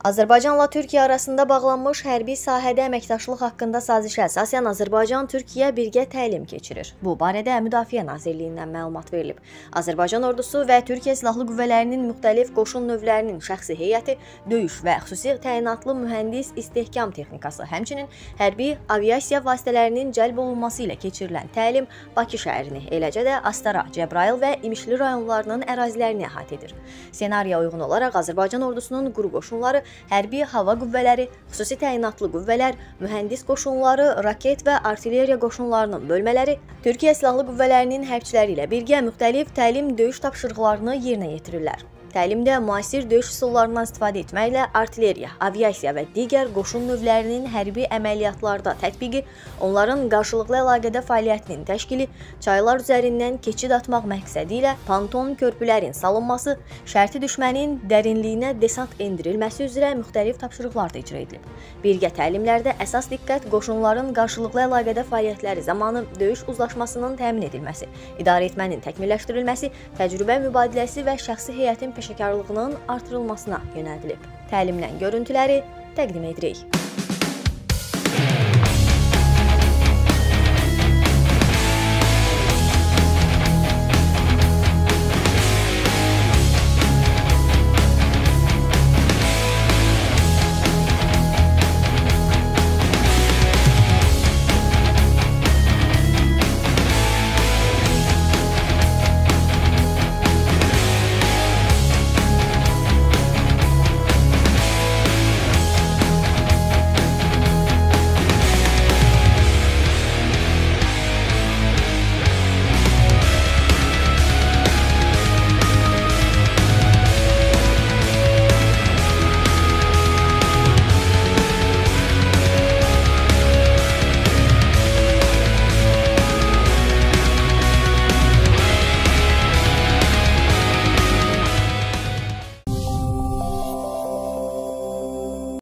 Azərbaycanla Türkiyə arasında bağlanmış hərbi sahədə əməkdaşlıq haqqında sazişə əsasən Azərbaycan-Türkiyə birgə təlim keçirir. Bu barədə Müdafiə Nazirliyindən məlumat verilib. Azərbaycan ordusu və Türkiyə Silahlı Qüvvələrinin müxtəlif qoşun növlərinin şəxsi heyəti, döyüş və xüsusi təyinatlı mühəndis istehkam texnikası, həmçinin hərbi aviasiya vasitələrinin cəlb olunması ilə keçirilən təlim Bakı şəhərini, eləcə də Astara, Cəbrayıl və İmişli rayonlarının ərazilərini əhatə edir. Senariya uyğun olaraq Azərbaycan ordusunun quru qoşunları, hərbi hava qüvvələri, xüsusi təyinatlı qüvvələr, mühəndis qoşunları, raket və artilleriya qoşunlarının bölmələri Türkiyə Silahlı Qüvvələrinin hərbçiləri ilə birgə müxtəlif təlim-döyüş tapşırıqlarını yerinə yetirirlər. Təlimdə müasir döyüş üsullarından istifadə etməklə artilleriya, aviasiya və digər qoşun növlərinin hərbi əməliyyatlarda tətbiqi, onların qarşılıqlı əlaqədə fəaliyyətinin təşkili, çaylar üzərindən keçid atmaq məqsədi ilə ponton körpülərin salınması, şərti düşmənin dərinliyinə desant endirilməsi üzrə müxtəlif tapşırıqlar da icra edilib. Birgə təlimlərdə əsas diqqət qoşunların qarşılıqlı əlaqədə fəaliyyətləri zamanı döyüş uzlaşmasının təmin edilməsi, idarəetmənin təkmilləşdirilməsi, təcrübə mübadiləsi və şəxsi heyətin peşəkarlığının artırılmasına yönəldilib. Təlimdən görüntüləri təqdim edirik.